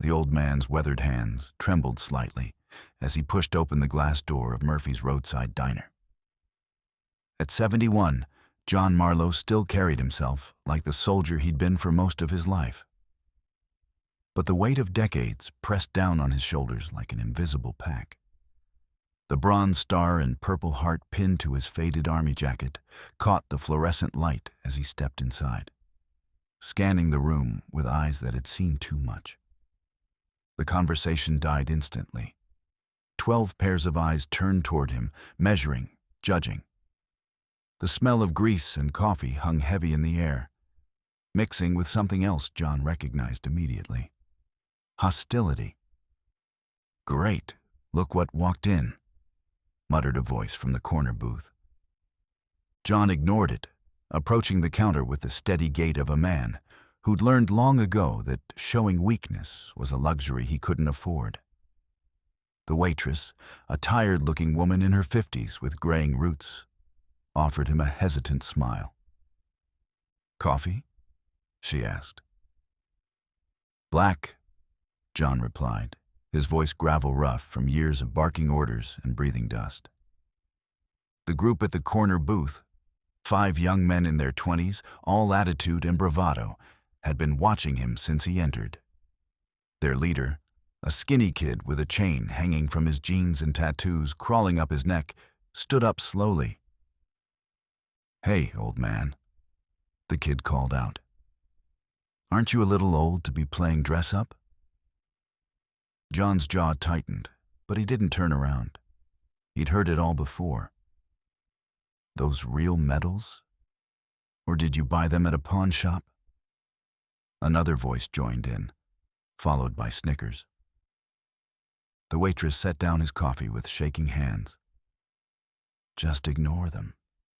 The old man's weathered hands trembled slightly as he pushed open the glass door of Murphy's roadside diner. At 71, John Marlow still carried himself like the soldier he'd been for most of his life. But the weight of decades pressed down on his shoulders like an invisible pack. The bronze star and purple heart pinned to his faded army jacket caught the fluorescent light as he stepped inside, scanning the room with eyes that had seen too much. The conversation died instantly. 12 pairs of eyes turned toward him, measuring, judging. The smell of grease and coffee hung heavy in the air, mixing with something else John recognized immediately. Hostility. "Great, look what walked in," muttered a voice from the corner booth. John ignored it, approaching the counter with the steady gait of a man who'd learned long ago that showing weakness was a luxury he couldn't afford. The waitress, a tired-looking woman in her 50s with graying roots, offered him a hesitant smile. "Coffee?" she asked. "Black," John replied, his voice gravel-rough from years of barking orders and breathing dust. The group at the corner booth, 5 young men in their 20s, all attitude and bravado, had been watching him since he entered. Their leader, a skinny kid with a chain hanging from his jeans and tattoos crawling up his neck, stood up slowly. "Hey, old man," the kid called out. "Aren't you a little old to be playing dress-up?" John's jaw tightened, but he didn't turn around. He'd heard it all before. "Those real medals? Or did you buy them at a pawn shop?" Another voice joined in, followed by snickers. The waitress set down his coffee with shaking hands. "Just ignore them,"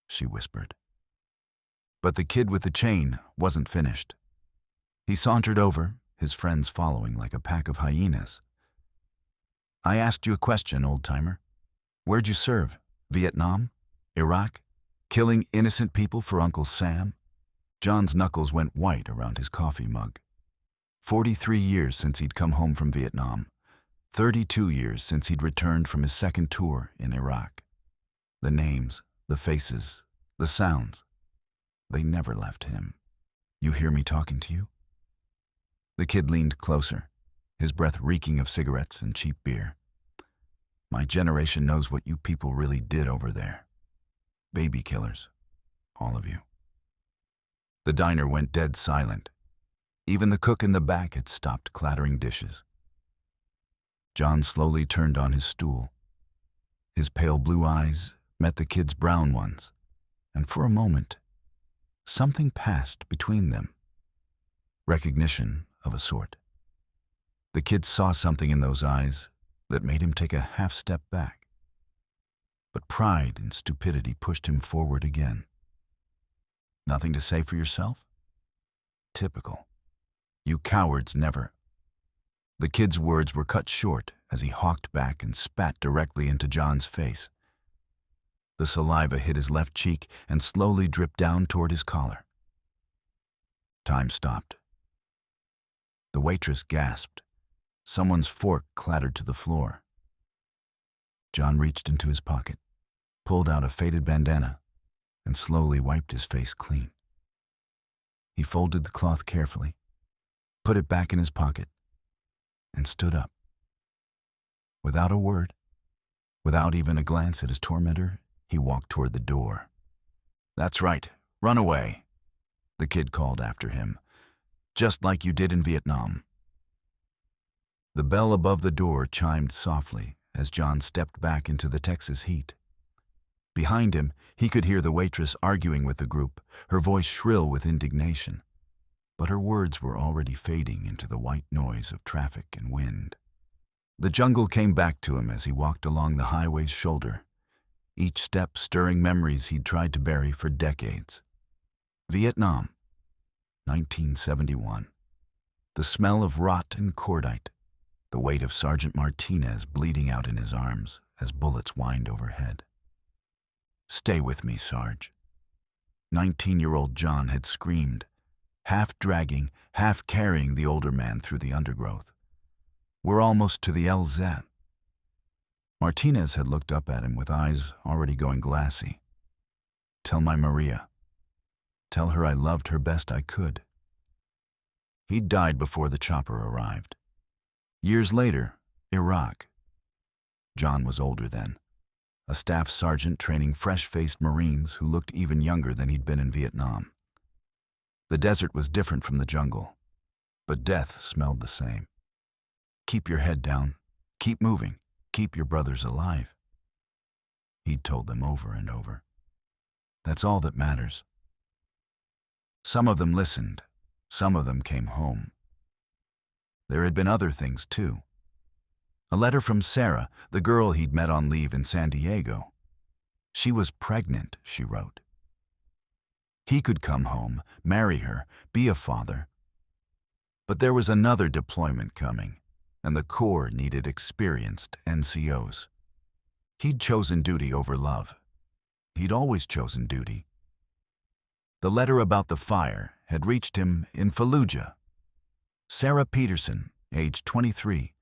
she whispered. But the kid with the chain wasn't finished. He sauntered over, his friends following like a pack of hyenas. "I asked you a question, old-timer. Where'd you serve? Vietnam? Iraq? Killing innocent people for Uncle Sam?" John's knuckles went white around his coffee mug. 43 years since he'd come home from Vietnam. 32 years since he'd returned from his second tour in Iraq. The names, the faces, the sounds, they never left him. "You hear me talking to you?" The kid leaned closer, his breath reeking of cigarettes and cheap beer. "My generation knows what you people really did over there. Baby killers, all of you." The diner went dead silent. Even the cook in the back had stopped clattering dishes. John slowly turned on his stool. His pale blue eyes met the kid's brown ones, and for a moment, something passed between them. Recognition of a sort. The kid saw something in those eyes that made him take a half step back. But pride and stupidity pushed him forward again. "Nothing to say for yourself? Typical. You cowards never." The kid's words were cut short as he hawked back and spat directly into John's face. The saliva hit his left cheek and slowly dripped down toward his collar. Time stopped. The waitress gasped. Someone's fork clattered to the floor. John reached into his pocket, pulled out a faded bandana, and slowly wiped his face clean. He folded the cloth carefully, put it back in his pocket, and stood up. Without a word, without even a glance at his tormentor, he walked toward the door. "That's right, run away," the kid called after him, "just like you did in Vietnam." The bell above the door chimed softly as John stepped back into the Texas heat. Behind him, he could hear the waitress arguing with the group, her voice shrill with indignation. But her words were already fading into the white noise of traffic and wind. The jungle came back to him as he walked along the highway's shoulder, each step stirring memories he'd tried to bury for decades. Vietnam, 1971. The smell of rot and cordite, the weight of Sergeant Martinez bleeding out in his arms as bullets whined overhead. "Stay with me, Sarge." 19-year-old John had screamed, half dragging, half carrying the older man through the undergrowth. We're almost to the LZ. Martinez had looked up at him with eyes already going glassy. Tell my Maria. Tell her I loved her best I could. He'd died before the chopper arrived. Years later, Iraq. John was older then, a staff sergeant training fresh-faced Marines who looked even younger than he'd been in Vietnam. The desert was different from the jungle, but death smelled the same. Keep your head down, keep moving, keep your brothers alive. He'd told them over and over. That's all that matters. Some of them listened, some of them came home. There had been other things too. A letter from Sarah, the girl he'd met on leave in San Diego. She was pregnant, she wrote. He could come home, marry her, be a father. But there was another deployment coming, and the Corps needed experienced NCOs. He'd chosen duty over love. He'd always chosen duty. The letter about the fire had reached him in Fallujah. Sarah Peterson, age 23,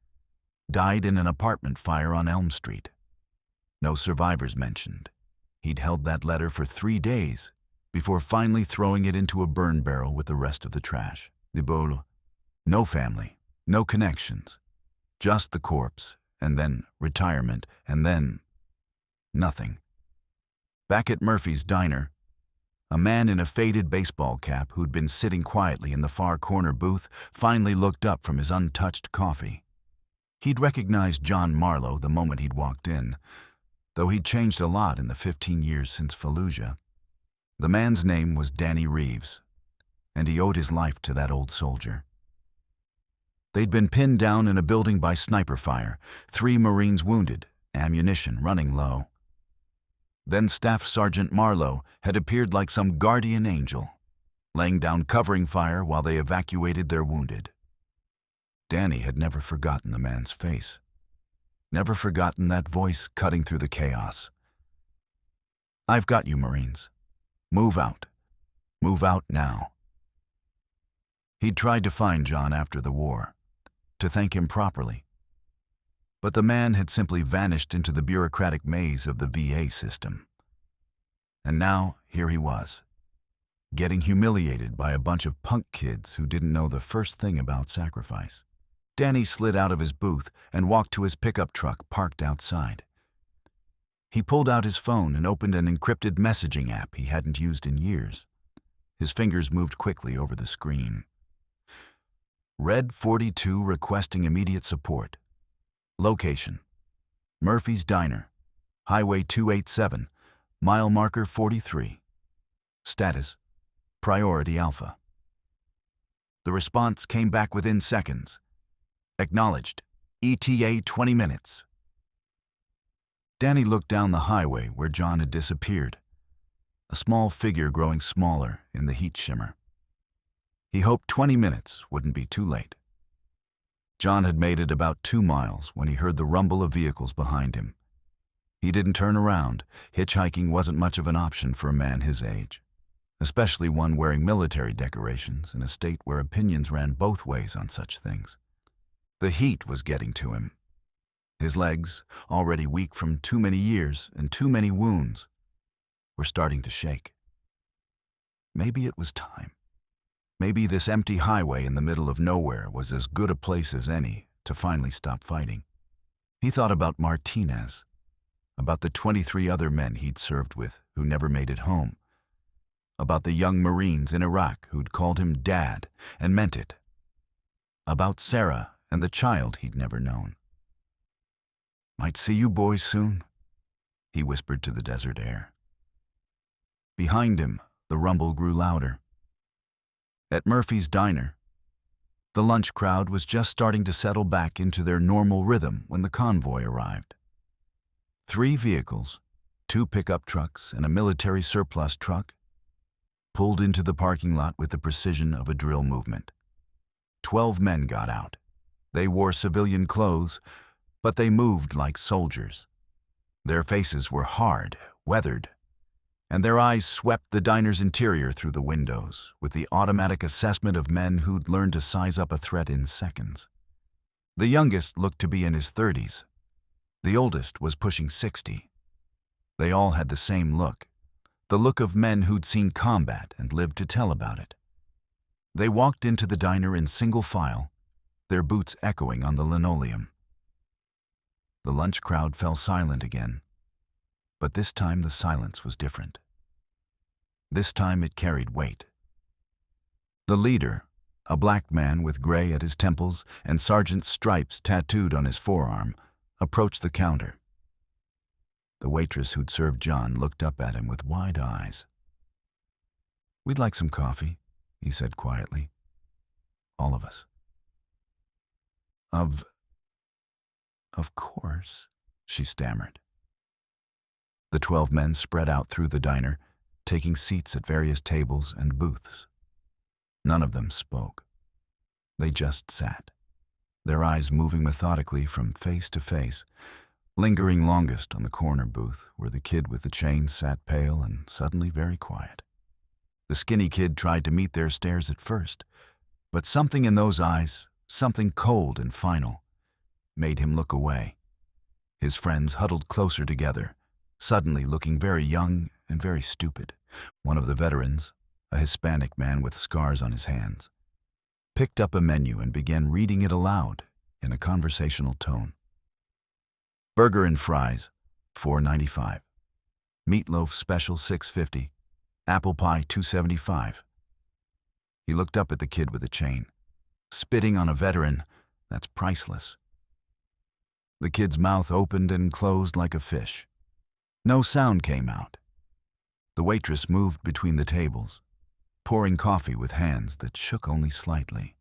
died in an apartment fire on Elm Street. No survivors mentioned. He'd held that letter for 3 days before finally throwing it into a burn barrel with the rest of the trash. The bowl. No family, no connections, just the corpse, and then retirement, and then nothing. Back at Murphy's diner, a man in a faded baseball cap who'd been sitting quietly in the far corner booth finally looked up from his untouched coffee. He'd recognized John Marlow the moment he'd walked in, though he'd changed a lot in the 15 years since Fallujah. The man's name was Danny Reeves, and he owed his life to that old soldier. They'd been pinned down in a building by sniper fire, 3 Marines wounded, ammunition running low. Then Staff Sergeant Marlow had appeared like some guardian angel, laying down covering fire while they evacuated their wounded. Danny had never forgotten the man's face, never forgotten that voice cutting through the chaos. I've got you, Marines. Move out. Move out now. He'd tried to find John after the war, to thank him properly. But the man had simply vanished into the bureaucratic maze of the VA system. And now, here he was, getting humiliated by a bunch of punk kids who didn't know the first thing about sacrifice. Danny slid out of his booth and walked to his pickup truck parked outside. He pulled out his phone and opened an encrypted messaging app he hadn't used in years. His fingers moved quickly over the screen. Red 42 requesting immediate support. Location: Murphy's Diner, Highway 287, mile marker 43. Status: Priority Alpha. The response came back within seconds. Acknowledged. ETA 20 minutes. Danny looked down the highway where John had disappeared, a small figure growing smaller in the heat shimmer. He hoped 20 minutes wouldn't be too late. John had made it about 2 miles when he heard the rumble of vehicles behind him. He didn't turn around. Hitchhiking wasn't much of an option for a man his age, especially one wearing military decorations in a state where opinions ran both ways on such things. The heat was getting to him. His legs, already weak from too many years and too many wounds, were starting to shake. Maybe it was time. Maybe this empty highway in the middle of nowhere was as good a place as any to finally stop fighting. He thought about Martinez, about the 23 other men he'd served with who never made it home, about the young Marines in Iraq who'd called him Dad and meant it, about Sarah and the child he'd never known. "Might see you boys soon," he whispered to the desert air. Behind him, the rumble grew louder. At Murphy's Diner, the lunch crowd was just starting to settle back into their normal rhythm when the convoy arrived. 3 vehicles, 2 pickup trucks and a military surplus truck, pulled into the parking lot with the precision of a drill movement. 12 men got out. They wore civilian clothes, but they moved like soldiers. Their faces were hard, weathered, and their eyes swept the diner's interior through the windows with the automatic assessment of men who'd learned to size up a threat in seconds. The youngest looked to be in his 30s. The oldest was pushing 60. They all had the same look, the look of men who'd seen combat and lived to tell about it. They walked into the diner in single file, their boots echoing on the linoleum. The lunch crowd fell silent again, but this time the silence was different. This time it carried weight. The leader, a black man with gray at his temples and sergeant's stripes tattooed on his forearm, approached the counter. The waitress who'd served John looked up at him with wide eyes. "We'd like some coffee," he said quietly. "All of us." Of course," she stammered. The 12 men spread out through the diner, taking seats at various tables and booths. None of them spoke. They just sat, their eyes moving methodically from face to face, lingering longest on the corner booth where the kid with the chain sat pale and suddenly very quiet. The skinny kid tried to meet their stares at first, but something in those eyes, something cold and final, made him look away. His friends huddled closer together, suddenly looking very young and very stupid. One of the veterans, a Hispanic man with scars on his hands, picked up a menu and began reading it aloud in a conversational tone. "Burger and fries, $4.95. Meatloaf special, $6.50. Apple pie, $2.75. He looked up at the kid with the chain. Spitting on a veteran, that's priceless. The kid's mouth opened and closed like a fish. No sound came out. The waitress moved between the tables, pouring coffee with hands that shook only slightly.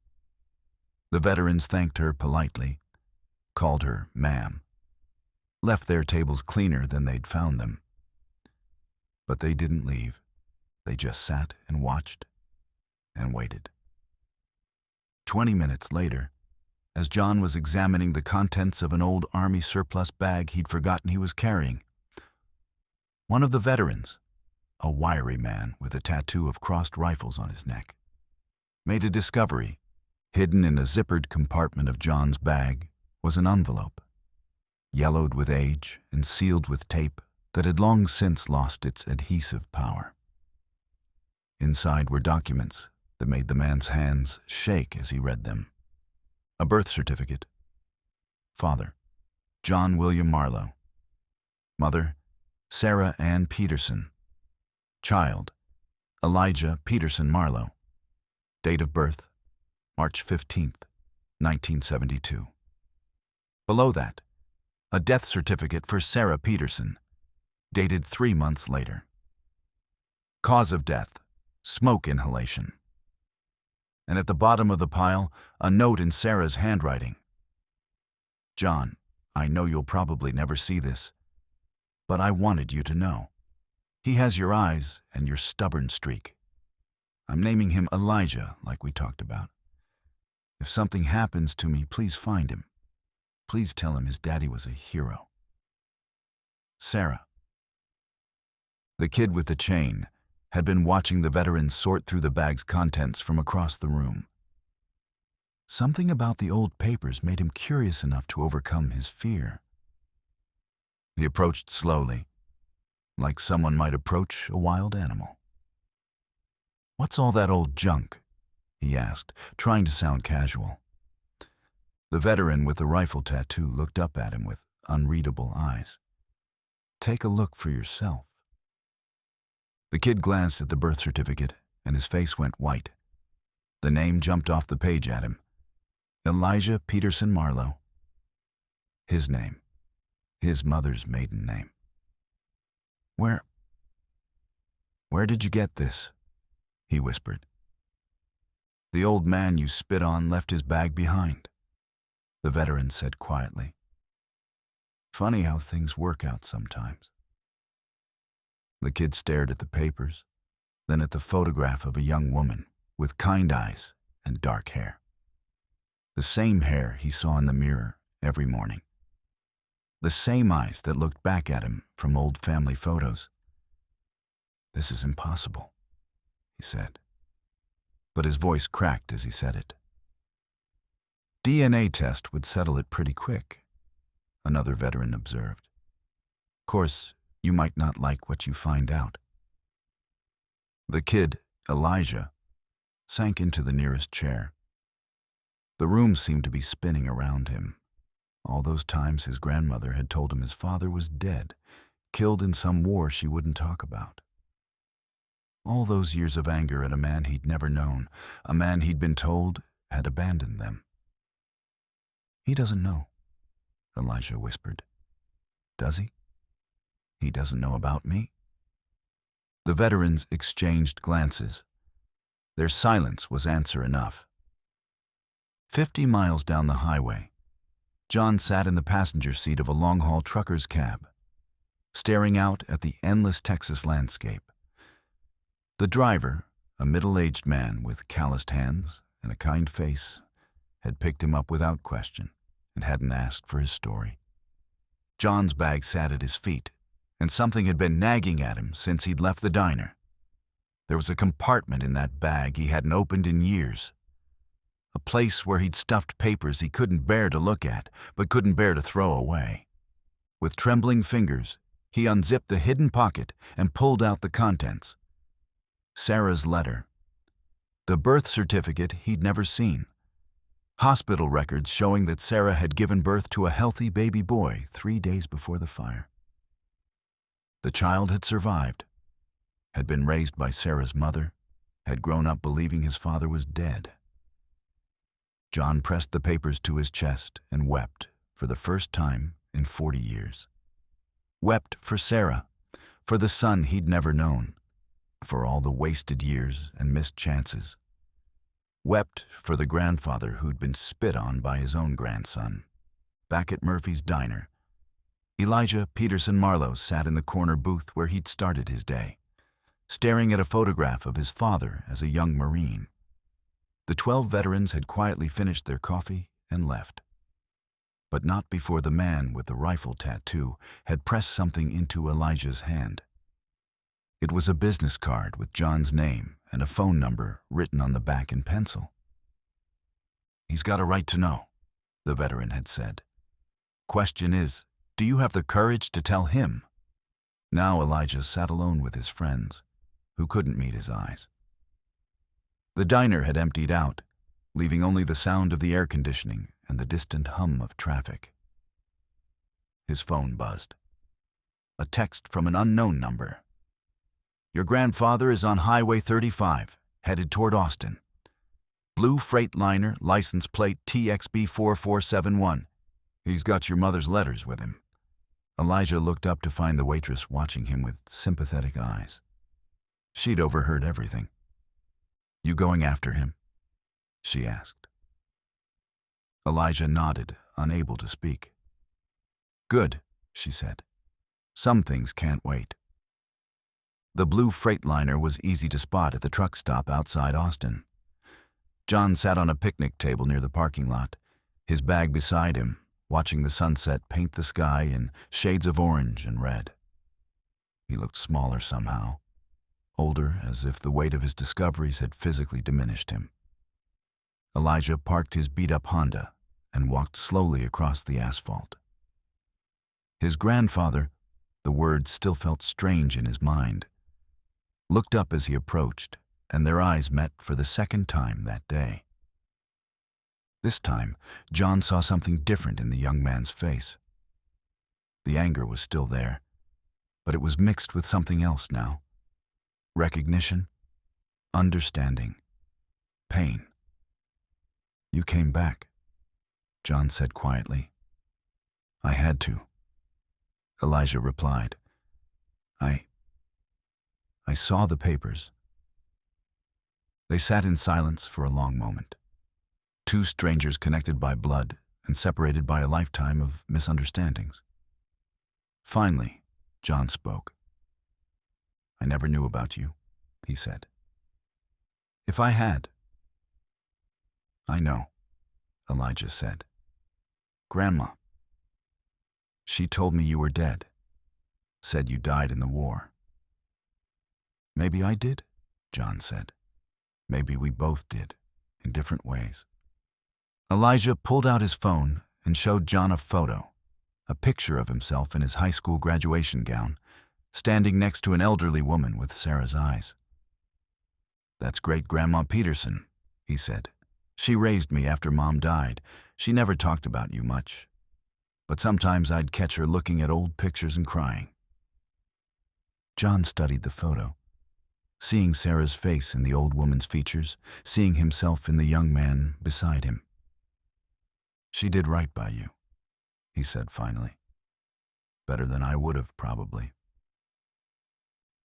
The veterans thanked her politely, called her ma'am, left their tables cleaner than they'd found them. But they didn't leave. They just sat and watched and waited. 20 minutes later, as John was examining the contents of an old army surplus bag he'd forgotten he was carrying, one of the veterans, a wiry man with a tattoo of crossed rifles on his neck, made a discovery. Hidden in a zippered compartment of John's bag was an envelope, yellowed with age and sealed with tape that had long since lost its adhesive power. Inside were documents that made the man's hands shake as he read them. A birth certificate. Father, John William Marlow. Mother, Sarah Ann Peterson. Child, Elijah Peterson Marlow. Date of birth, March 15th, 1972. Below that, a death certificate for Sarah Peterson, dated 3 months later. Cause of death, smoke inhalation. And at the bottom of the pile, a note in Sarah's handwriting. John, I know you'll probably never see this, but I wanted you to know. He has your eyes and your stubborn streak. I'm naming him Elijah, like we talked about. If something happens to me, please find him. Please tell him his daddy was a hero. Sarah. The kid with the chain had been watching the veterans sort through the bag's contents from across the room. Something about the old papers made him curious enough to overcome his fear. He approached slowly, like someone might approach a wild animal. "What's all that old junk?" he asked, trying to sound casual. The veteran with the rifle tattoo looked up at him with unreadable eyes. "Take a look for yourself." The kid glanced at the birth certificate, and his face went white. The name jumped off the page at him. Elijah Peterson Marlow. His name. His mother's maiden name. Where did you get this?" he whispered. "The old man you spit on left his bag behind," the veteran said quietly. "Funny how things work out sometimes." The kid stared at the papers, then at the photograph of a young woman with kind eyes and dark hair. The same hair he saw in the mirror every morning. The same eyes that looked back at him from old family photos. "This is impossible," he said, but his voice cracked as he said it. DNA test would settle it pretty quick, another veteran observed. Course, you might not like what you find out. The kid, Elijah, sank into the nearest chair. The room seemed to be spinning around him. All those times his grandmother had told him his father was dead, killed in some war she wouldn't talk about. All those years of anger at a man he'd never known, a man he'd been told had abandoned them. He doesn't know, Elijah whispered. Does he? He doesn't know about me? The veterans exchanged glances. Their silence was answer enough. 50 miles down the highway, John sat in the passenger seat of a long-haul trucker's cab, staring out at the endless Texas landscape. The driver, a middle-aged man with calloused hands and a kind face, had picked him up without question and hadn't asked for his story. John's bag sat at his feet, and something had been nagging at him since he'd left the diner. There was a compartment in that bag he hadn't opened in years. A place where he'd stuffed papers he couldn't bear to look at, but couldn't bear to throw away. With trembling fingers, he unzipped the hidden pocket and pulled out the contents. Sarah's letter. The birth certificate he'd never seen. Hospital records showing that Sarah had given birth to a healthy baby boy 3 days before the fire. The child had survived, had been raised by Sarah's mother, had grown up believing his father was dead. John pressed the papers to his chest and wept for the first time in 40 years. Wept for Sarah, for the son he'd never known, for all the wasted years and missed chances. Wept for the grandfather who'd been spit on by his own grandson. Back at Murphy's diner, Elijah Peterson Marlow sat in the corner booth where he'd started his day, staring at a photograph of his father as a young Marine. The 12 veterans had quietly finished their coffee and left. But not before the man with the rifle tattoo had pressed something into Elijah's hand. It was a business card with John's name and a phone number written on the back in pencil. He's got a right to know, the veteran had said. Question is, do you have the courage to tell him? Now Elijah sat alone with his friends, who couldn't meet his eyes. The diner had emptied out, leaving only the sound of the air conditioning and the distant hum of traffic. His phone buzzed. A text from an unknown number. Your grandfather is on Highway 35, headed toward Austin. Blue Freightliner, license plate TXB 4471. He's got your mother's letters with him. Elijah looked up to find the waitress watching him with sympathetic eyes. She'd overheard everything. You going after him? She asked. Elijah nodded, unable to speak. Good, she said. Some things can't wait. The blue Freightliner was easy to spot at the truck stop outside Austin. John sat on a picnic table near the parking lot, his bag beside him, watching the sunset paint the sky in shades of orange and red. He looked smaller somehow, older, as if the weight of his discoveries had physically diminished him. Elijah parked his beat-up Honda and walked slowly across the asphalt. His grandfather, the word still felt strange in his mind, looked up as he approached, and their eyes met for the second time that day. This time, John saw something different in the young man's face. The anger was still there, but it was mixed with something else now. Recognition, understanding, pain. You came back, John said quietly. I had to, Elijah replied. I saw the papers. They sat in silence for a long moment. Two strangers connected by blood and separated by a lifetime of misunderstandings. Finally, John spoke. I never knew about you, he said. If I had. I know, Elijah said. Grandma. She told me you were dead, said you died in the war. Maybe I did, John said. Maybe we both did, in different ways. Elijah pulled out his phone and showed John a photo, a picture of himself in his high school graduation gown, standing next to an elderly woman with Sarah's eyes. "That's Great-Grandma Peterson," he said. "She raised me after Mom died. She never talked about you much, but sometimes I'd catch her looking at old pictures and crying." John studied the photo, seeing Sarah's face in the old woman's features, seeing himself in the young man beside him. "She did right by you," he said finally. "Better than I would have, probably."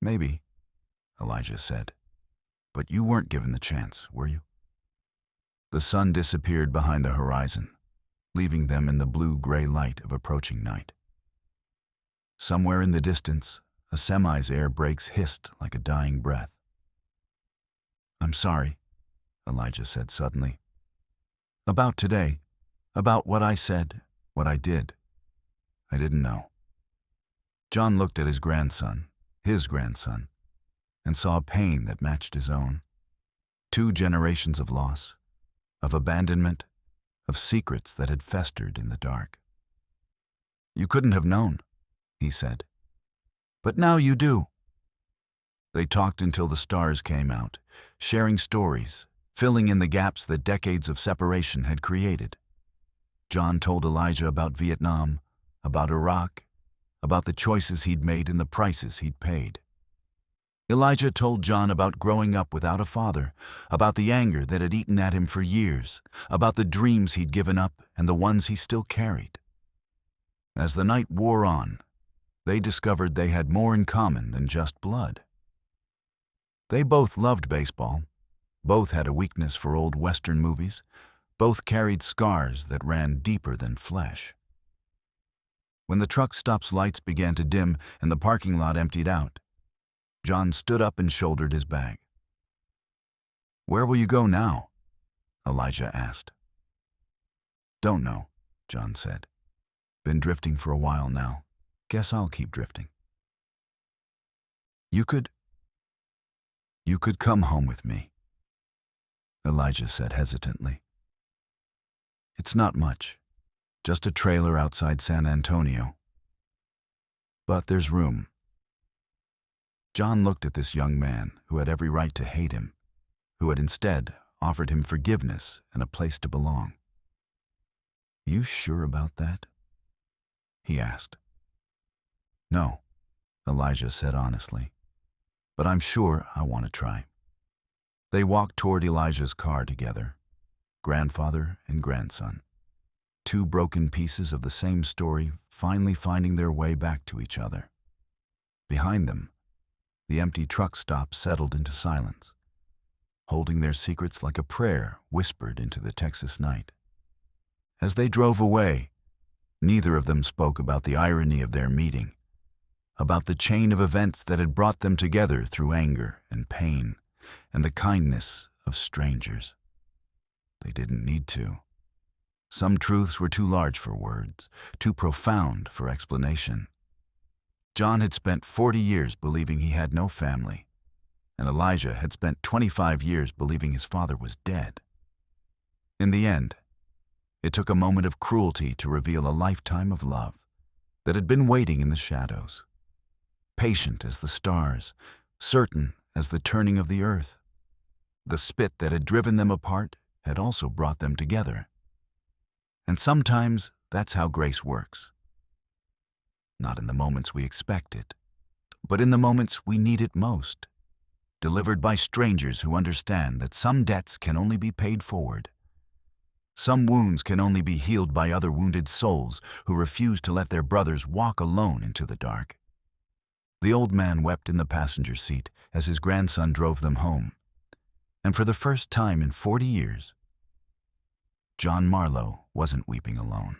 "Maybe," Elijah said. "But you weren't given the chance, were you?" The sun disappeared behind the horizon, leaving them in the blue-gray light of approaching night. Somewhere in the distance, a semi's air brakes hissed like a dying breath. "I'm sorry," Elijah said suddenly. "About today, about what I said, what I did. I didn't know." John looked at his grandson, and saw a pain that matched his own. 2 generations of loss, of abandonment, of secrets that had festered in the dark. "You couldn't have known," he said. "But now you do." They talked until the stars came out, sharing stories, filling in the gaps that decades of separation had created. John told Elijah about Vietnam, about Iraq, about the choices he'd made and the prices he'd paid. Elijah told John about growing up without a father, about the anger that had eaten at him for years, about the dreams he'd given up and the ones he still carried. As the night wore on, they discovered they had more in common than just blood. They both loved baseball, both had a weakness for old Western movies, both carried scars that ran deeper than flesh. When the truck stop's lights began to dim and the parking lot emptied out, John stood up and shouldered his bag. "Where will you go now?" Elijah asked. "Don't know," John said. "Been drifting for a while now. Guess I'll keep drifting." You could come home with me," Elijah said hesitantly. "It's not much, just a trailer outside San Antonio. But there's room." John looked at this young man who had every right to hate him, who had instead offered him forgiveness and a place to belong. "You sure about that?" he asked. "No," Elijah said honestly, "but I'm sure I want to try." They walked toward Elijah's car together, grandfather and grandson, 2 broken pieces of the same story finally finding their way back to each other. Behind them, the empty truck stop settled into silence, holding their secrets like a prayer whispered into the Texas night. As they drove away, neither of them spoke about the irony of their meeting, about the chain of events that had brought them together through anger and pain, and the kindness of strangers. They didn't need to. Some truths were too large for words, too profound for explanation. John had spent 40 years believing he had no family, and Elijah had spent 25 years believing his father was dead. In the end, it took a moment of cruelty to reveal a lifetime of love that had been waiting in the shadows, patient as the stars, certain as the turning of the earth. The spit that had driven them apart had also brought them together. And sometimes that's how grace works. Not in the moments we expect it, but in the moments we need it most, delivered by strangers who understand that some debts can only be paid forward. Some wounds can only be healed by other wounded souls who refuse to let their brothers walk alone into the dark. The old man wept in the passenger seat as his grandson drove them home. And for the first time in 40 years, John Marlow wasn't weeping alone.